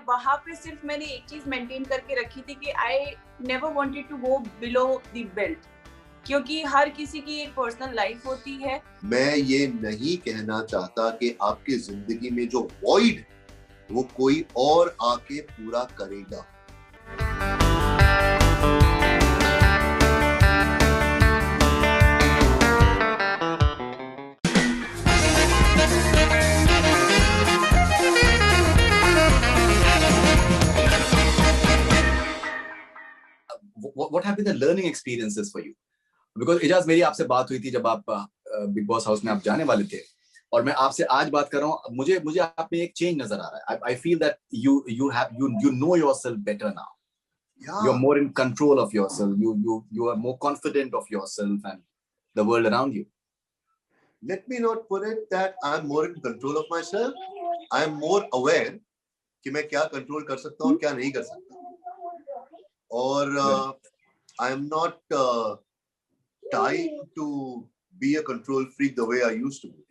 वहां पे सिर्फ मैंने एक चीज मेंटेन करके रखी थी कि I never wanted to go below the belt, क्योंकि हर किसी की एक पर्सनल लाइफ होती है। मैं ये नहीं कहना चाहता कि आपकी जिंदगी में जो वॉइड वो कोई और आके पूरा करेगा। What have been the learning experiences for you? Because Ijaz मेरी आपसे बात हुई थी जब आप बिग बॉस हाउस में आप जाने वाले थे, और मैं आपसे आज बात कर रहा हूँ, मुझे आप में एक चेंज नजर आ रहा है. I feel that you know yourself better now. Yeah. You're more in control of yourself. You are more confident of yourself and the world around you. Let me not put it that I'm more in control of myself. I'm more aware कि मैं क्या control कर सकता हूँ और क्या नहीं कर सकता. और I'm not trying to be a control freak the way I used to be.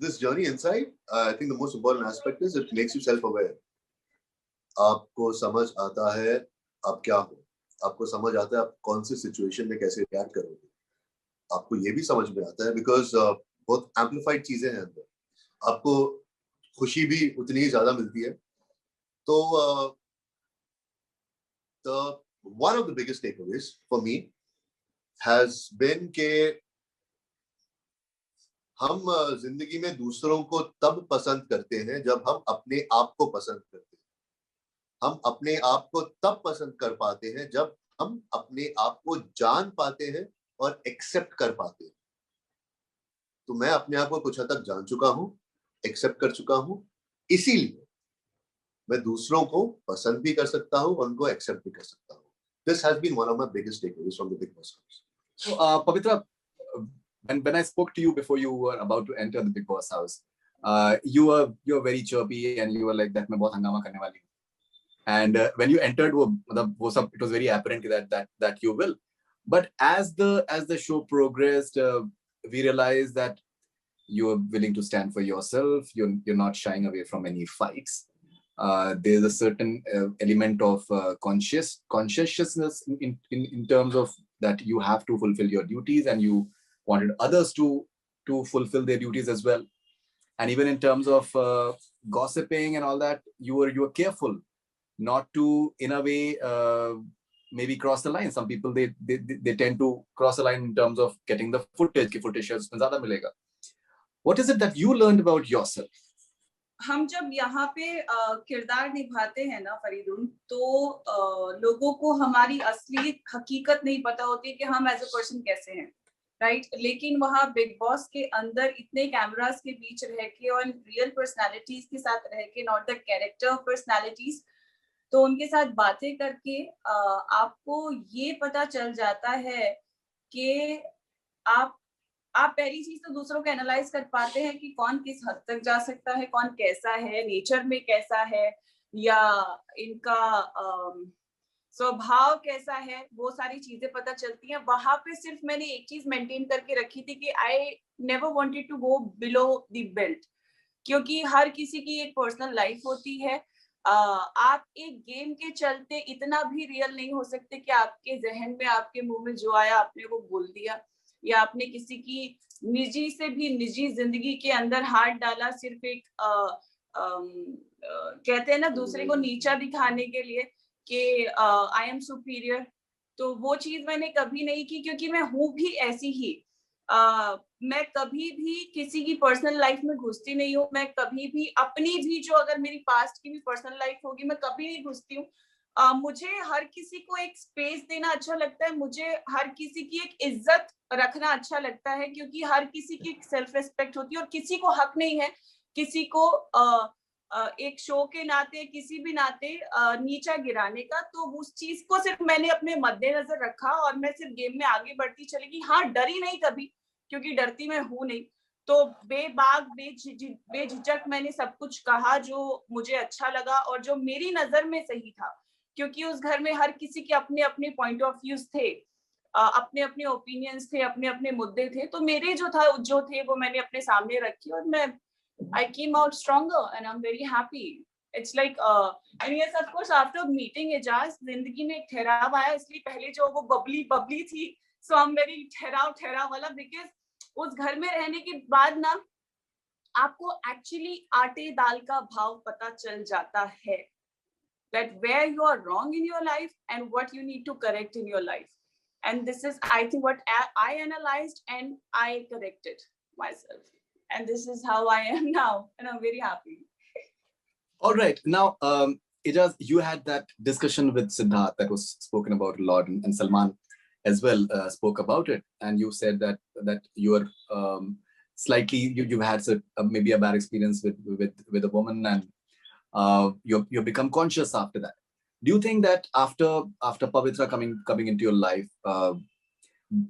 This journey inside, I think the most important aspect is it makes you self-aware. आपको समझ आता है आप क्या हो, आपको समझ आता है आप कौन सी सिचुएशन में कैसे रिएक्ट करोगे, आपको ये भी समझ में आता है बिकॉज बहुत एम्पलीफाइड चीजें हैं अंदर, आपको खुशी भी उतनी ही ज्यादा मिलती है. तो one of the biggest takeaways for me has been कि हम जिंदगी में दूसरों को तब पसंद करते हैं जब हम अपने आप को पसंद करते हैं. हम अपने आप को तब पसंद कर पाते हैं जब हम अपने आप को जान पाते हैं और एक्सेप्ट कर पाते हैं. तो मैं अपने आप को कुछ हद तक जान चुका हूं, एक्सेप्ट कर चुका हूं, इसीलिए मैं दूसरों को पसंद भी कर सकता हूं और उनको एक्सेप्ट भी कर सकता हूं. This has been one of my biggest takeaways from the Big Boss house. So, Pavitra, when I spoke to you before you were about to enter the Big Boss house, you were very chirpy and you were like that मैं बहुत हंगामा करने वाली हूँ. And when you entered, वो सब, it was very apparent that you will. But as the show progressed, we realized that you are willing to stand for yourself. You're not shying away from any fights. There's a certain element of consciousness in terms of that you have to fulfill your duties, and you wanted others to fulfill their duties as well. And even in terms of gossiping and all that, you were careful not to, in a way, maybe cross the line. Some people they tend to cross the line in terms of getting the footage. कि footage है उसमें ज़्यादा मिलेगा. What is it that you learned about yourself? हम जब यहाँ पे किरदार निभाते हैं ना फरीदुन, तो लोगों को हमारी असली हकीकत नहीं पता होती है कि हम एज अ पर्सन कैसे हैं, राइट. लेकिन वहाँ बिग बॉस के अंदर इतने कैमरास के बीच रह के और रियल पर्सनालिटीज के साथ रह के, नॉट द कैरेक्टर पर्सनालिटीज, तो उनके साथ बातें करके आपको ये पता चल जाता है कि आप पहली चीज तो दूसरों को एनालाइज कर पाते हैं कि कौन किस हद तक जा सकता है, कौन कैसा है, नेचर में कैसा है, या इनका स्वभाव कैसा है, वो सारी चीजें पता चलती हैं. वहां पे सिर्फ मैंने एक चीज मेंटेन करके रखी थी कि I never wanted to go below the belt, क्योंकि हर किसी की एक पर्सनल लाइफ होती है. आप एक गेम के चलते इतना भी रियल नहीं हो सकते कि आपके जहन में आपके मुंह में जो आया आपने वो बोल दिया, या आपने किसी की निजी से भी निजी जिंदगी के अंदर हाथ डाला सिर्फ एक कहते हैं ना दूसरे को नीचा दिखाने के लिए कि आई एम सुपीरियर. तो वो चीज मैंने कभी नहीं की, क्योंकि मैं हूँ भी ऐसी ही. मैं कभी भी किसी की पर्सनल लाइफ में घुसती नहीं हूँ. मैं कभी भी अपनी भी, जो अगर मेरी पास्ट की भी पर्सनल लाइफ होगी, मैं कभी नहीं घुसती हूँ. मुझे हर किसी को एक स्पेस देना अच्छा लगता है. मुझे हर किसी की एक इज्जत रखना अच्छा लगता है, क्योंकि हर किसी की एक सेल्फ रिस्पेक्ट होती है और किसी को हक नहीं है किसी को एक शो के नाते, किसी भी नाते नीचा गिराने का. तो उस चीज को सिर्फ मैंने अपने मद्देनजर रखा और मैं सिर्फ गेम में आगे बढ़ती चली गई. हाँ, डरी नहीं कभी, क्योंकि डरती मैं हूं नहीं. तो बेबाक बेझिझक मैंने सब कुछ कहा जो मुझे अच्छा लगा और जो मेरी नजर में सही था, क्योंकि उस घर में हर किसी के अपने अपने पॉइंट ऑफ व्यूज थे, अपने अपने ओपिनियंस थे, अपने अपने मुद्दे थे. तो मेरे जो थे वो मैंने अपने सामने रखी और मैं I came out stronger and I'm very happy. It's like and yes, of course, after meeting Ijaz, जिंदगी में एक ठहराव आया, इसलिए पहले जो वो बबली थी, so I'm very ठहराव वाला, because उस घर में रहने के बाद ना आपको actually आटे दाल का भाव पता चल जाता है, that where you are wrong in your life and what you need to correct in your life. And this is, I think, what I analyzed and I corrected myself. And this is how I am now. And I'm very happy. All right. Now, Ijaz, you had that discussion with Siddharth that was spoken about a lot, and Salman as well spoke about it. And you said that you are slightly, you've had maybe a bad experience with a woman, and you've become conscious after that. Do you think that after Pavitra coming into your life,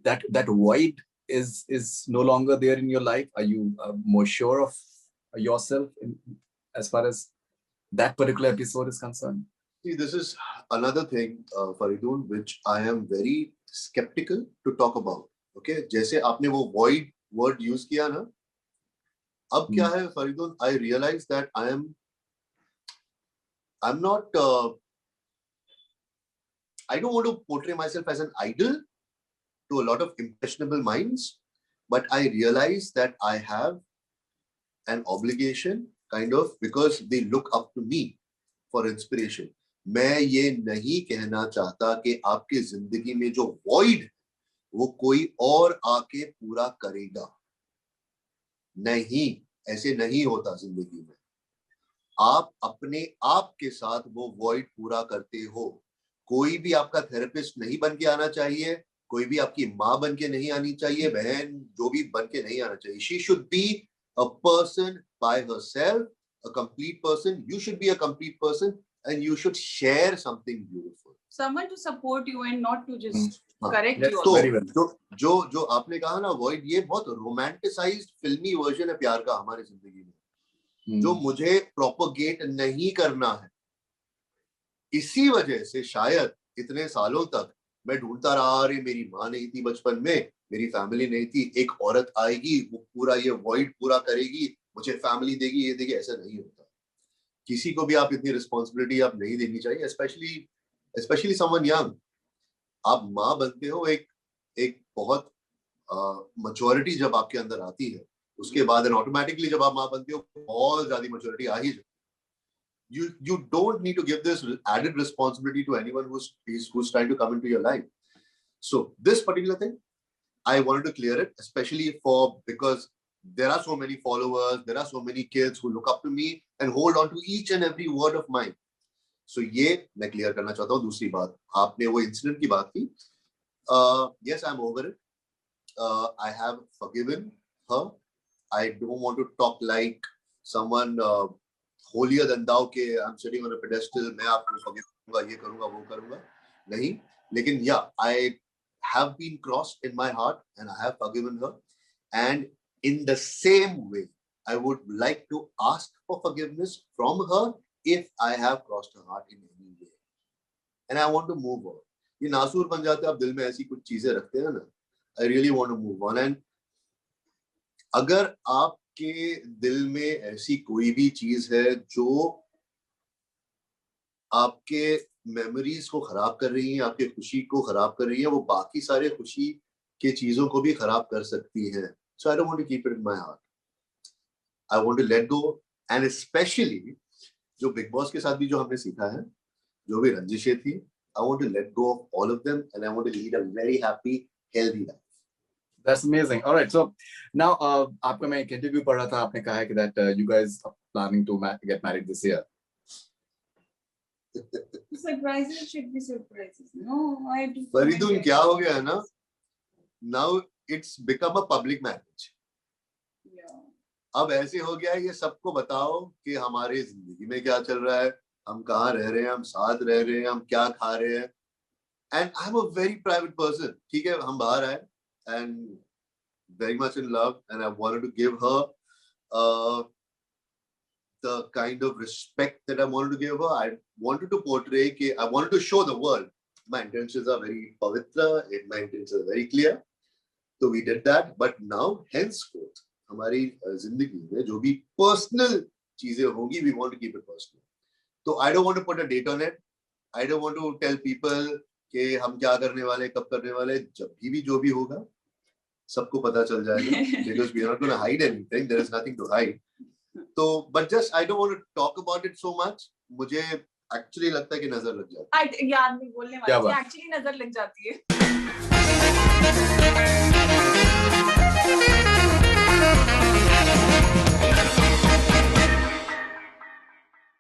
that void is no longer there in your life? Are you more sure of yourself as far as that particular episode is concerned? See, this is another thing, Faridun, which I am very skeptical to talk about. Okay, जैसे आपने वो void word use किया ना, अब क्या है, Faridun? I realize that I'm not. I don't want to portray myself as an idol to a lot of impressionable minds, but I realize that I have an obligation, kind of, because they look up to me for inspiration. मैं ये नहीं कहना चाहता कि आपके जिंदगी में जो void वो कोई और आके पूरा करेगा. नहीं, ऐसे नहीं होता जिंदगी में. आप अपने आप के साथ वो void पूरा करते हो. कोई भी आपका थेरेपिस्ट नहीं बन के आना चाहिए, कोई भी आपकी माँ बन के नहीं आनी चाहिए, बहन जो भी बन के नहीं आना चाहिए. She should be a person by herself, a complete person. You should be a complete person, and you should share something beautiful. Someone to support you and not to just correct you. तो very well. जो आपने कहा ना void, ये बहुत romanticized फिल्मी version है प्यार का हमारे जिंदगी में, जो मुझे प्रोपोगेट नहीं करना है. इसी वजह से शायद इतने सालों तक मैं ढूंढता रहा, अरे मेरी माँ नहीं थी बचपन में, मेरी फैमिली नहीं थी, एक औरत आएगी वो पूरा ये void पूरा करेगी, मुझे फैमिली देगी, ये देगी. ऐसा नहीं होता. किसी को भी आप इतनी रिस्पॉन्सिबिलिटी आप नहीं देनी चाहिए, स्पेशली समवन यंग. आप माँ बनते हो, एक बहुत मैच्योरिटी जब आपके अंदर आती है, उसके बाद ऑटोमेटिकली जब आप माँ बनते हो बहुत ज्यादा मैच्योरिटी आ ही जाती है. You don't need to give this added responsibility to anyone who's trying to come into your life. So this particular thing, I wanted to clear it, especially because there are so many followers, there are so many kids who look up to me and hold on to each and every word of mine. So ये मैं clear करना चाहता हूँ. दूसरी बात, आपने वो incident की बात की. Yes, I'm over it. I have forgiven her. I don't want to talk like someone holier than thou के I'm sitting on a pedestal, मैं आपको forgive करूँगा, ये करूँगा, वो करूँगा. नहीं, लेकिन yeah, I have been crossed in my heart and I have forgiven her. And in the same way, I would like to ask for forgiveness from her if I have crossed her heart in any way. And I want to move on. ये नासूर बन जाते हैं, आप दिल में ऐसी कुछ चीजें रखते हैं ना. I really want to move on. And अगर आपके दिल में ऐसी कोई भी चीज है जो आपके मेमोरीज को खराब कर रही है, आपके खुशी को खराब कर रही है, वो बाकी सारे खुशी के चीजों को भी खराब कर सकती है. So I don't want to keep it in my heart. I want to let go. And especially जो बिग बॉस के साथ भी जो हमने सीखा है, जो भी रंजिशें थी, I want to let go of all of them and I want to lead a very happy, healthy life. That's amazing. All right. So now आपका मैं एक इंटरव्यू पढ़ रहा था, आपने कहा है कि that you guys are planning to get married this year. Surprises should be surprises. No, I do. फरीदुन क्या हो गया है ना? Now it's become a public marriage. Yeah. अब ऐसे हो गया है, ये सबको बताओ कि हमारे जिंदगी में क्या चल रहा है, हम कहाँ रह रहे हैं, हम साथ रह रहे हैं, हम क्या खा रहे हैं. And I'm a very private person. ठीक है, हम बाहर आए and very much in love, and I wanted to give her the kind of respect that I wanted to give her. I wanted to portray, I wanted to show the world my intentions are very pavitra, my intentions are very clear. So we did that, but now henceforth हमारी जिंदगी में जो भी personal चीजें होंगी, we want to keep it personal. तो I don't want to put a date on it. I don't want to tell people कि हम क्या करने वाले, कब करने वाले, जब भी जो भी होगा सबको पता चल जाएगा. Because we are not going to hide anything. There is nothing to hide. तो but just I don't want to talk about it so much. मुझे actually लगता है कि नजर लग जाती है. याद नहीं बोलने वाली थी, actually नजर लग जाती है.